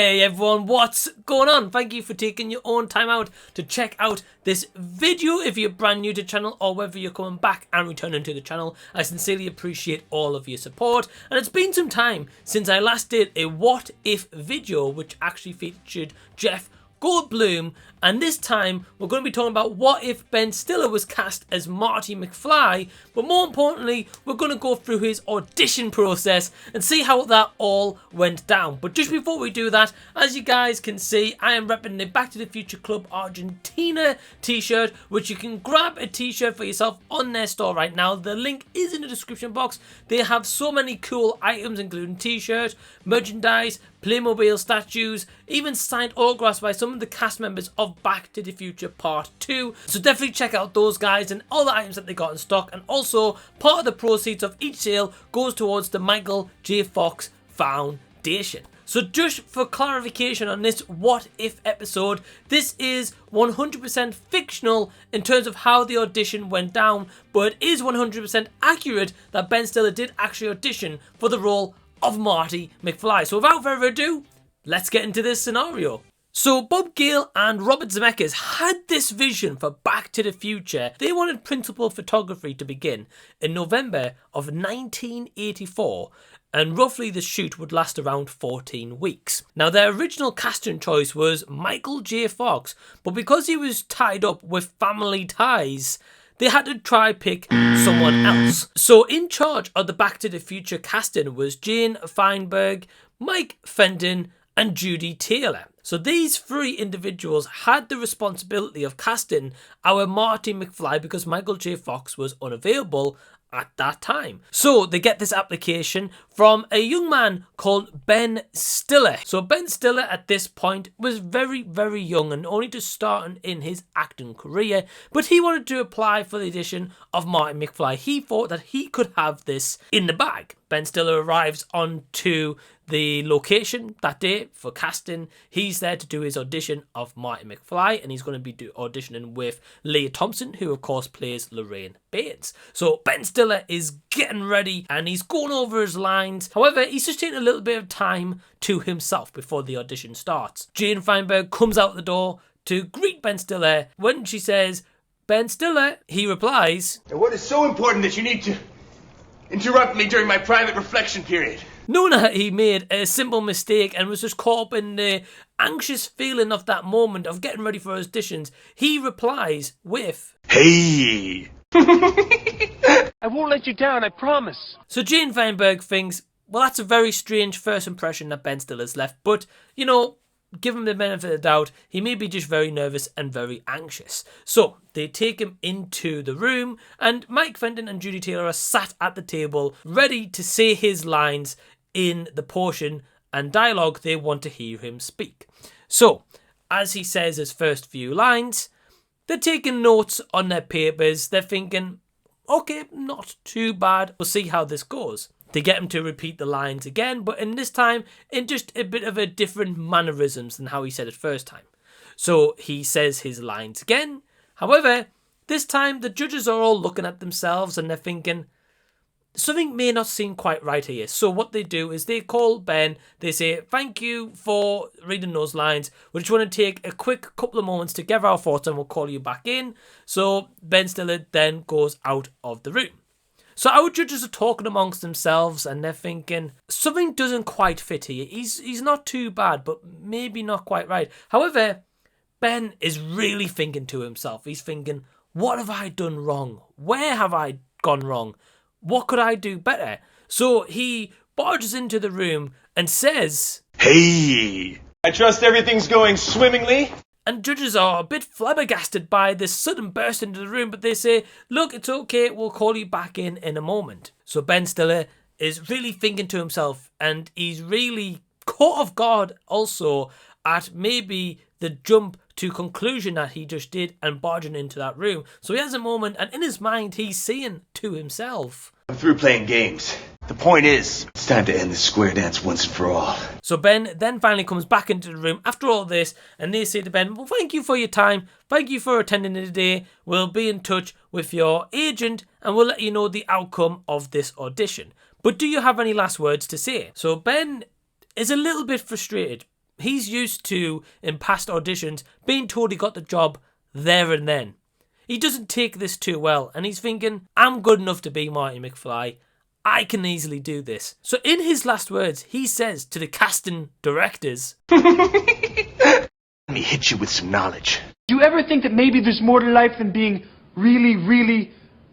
Hey everyone, what's going on? Thank you for taking your own time out to check out this video. If you're brand new to the channel or whether you're coming back and returning to the channel, I sincerely appreciate all of your support. And it's been some time since I last did a what if video which actually featured Jeff Goldblum, and this time we're going to be talking about what if Ben Stiller was cast as Marty McFly, but more importantly we're going to go through his audition process and see how that all went down. But just before we do that, as you guys can see, I am repping the Back to the Future Club Argentina t-shirt, which you can grab a t-shirt for yourself on their store right now. The link is in the description box. They have so many cool items including t-shirts, merchandise, Playmobil statues, even signed autographs by some of the cast members of Back to the Future Part 2. So definitely check out those guys and all the items that they got in stock. And also, part of the proceeds of each sale goes towards the Michael J. Fox Foundation. So just for clarification on this what if episode, this is 100% fictional in terms of how the audition went down, but it is 100% accurate that Ben Stiller did actually audition for the role of Marty McFly. So without further ado, let's get into this scenario. So Bob Gale and Robert Zemeckis had this vision for Back to the Future. They wanted principal photography to begin in November of 1984, and roughly the shoot would last around 14 weeks. Now their original casting choice was Michael J. Fox, but because he was tied up with family ties, they had to try pick someone else. So in charge of the Back to the Future casting was Jane Feinberg, Mike Fenton and Judy Taylor. So these three individuals had the responsibility of casting our Marty McFly because Michael J. Fox was unavailable at that time. So they get this application from a young man called Ben Stiller. So Ben Stiller at this point was very, very young and only just starting in his acting career, but he wanted to apply for the audition of Marty McFly. He thought that he could have this in the bag. Ben Stiller arrives onto the location that day for casting. He's there to do his audition of Marty McFly, and he's going to be auditioning with Leah Thompson, who of course plays Lorraine Baines. So Ben Stiller is getting ready and he's going over his lines. However, he's just taking a little bit of time to himself before the audition starts. Jane Feinberg comes out the door to greet Ben Stiller. When she says, "Ben Stiller," he replies, "What is so important that you need to interrupt me during my private reflection period?" Knowing that he made a simple mistake and was just caught up in the anxious feeling of that moment of getting ready for auditions, he replies with, "Hey." I won't let you down, I promise. So Jane Feinberg thinks, well, that's a very strange first impression that Ben Stiller's left, but, you know, give him the benefit of the doubt, he may be just very nervous and very anxious. So they take him into the room and Mike Fenton and Judy Taylor are sat at the table ready to say his lines in the portion and dialogue they want to hear him speak. So as he says his first few lines, they're taking notes on their papers. They're thinking, okay, not too bad. We'll see how this goes. They get him to repeat the lines again, but in this time, in just a bit of a different mannerisms than how he said it first time. So he says his lines again. However, this time the judges are all looking at themselves and they're thinking, something may not seem quite right here. So what they do is they call Ben. They say, "Thank you for reading those lines. We just want to take a quick couple of moments to gather our thoughts and we'll call you back in." So Ben Stiller then goes out of the room. So our judges are talking amongst themselves and they're thinking, something doesn't quite fit here. He's not too bad, but maybe not quite right. However, Ben is really thinking to himself. He's thinking, what have I done wrong? Where have I gone wrong? What could I do better? So he barges into the room and says, "Hey. I trust everything's going swimmingly." And judges are a bit flabbergasted by this sudden burst into the room, but they say, "Look, it's okay, we'll call you back in a moment." So Ben Stiller is really thinking to himself and he's really caught off guard also at maybe the jump to conclusion that he just did and barging into that room. So he has a moment and in his mind he's saying to himself, "I'm through playing games. The point is, it's time to end this square dance once and for all." So Ben then finally comes back into the room after all this and they say to Ben, "Well, thank you for your time. Thank you for attending today. We'll be in touch with your agent and we'll let you know the outcome of this audition. But do you have any last words to say?" So Ben is a little bit frustrated. he's used to, in past auditions, being told he got the job there and then. He doesn't take this too well, and he's thinking, I'm good enough to be Marty McFly. I can easily do this. So in his last words, he says to the casting directors, Let me hit you with some knowledge. Do you ever think that maybe there's more to life than being really, really,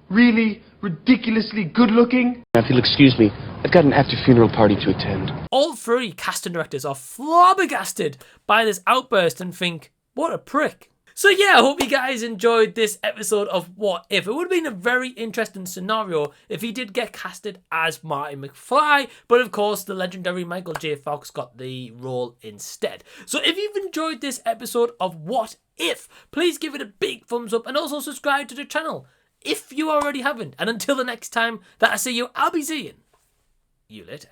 really ridiculously good looking? If you'll excuse me, I've got an after-funeral party to attend. All three casting directors are flabbergasted by this outburst and think, what a prick. So yeah, I hope you guys enjoyed this episode of What If. It would have been a very interesting scenario if he did get casted as Marty McFly, but of course the legendary Michael J. Fox got the role instead. So if you've enjoyed this episode of What If, please give it a big thumbs up and also subscribe to the channel if you already haven't. And until the next time that I see you, I'll be seeing you later.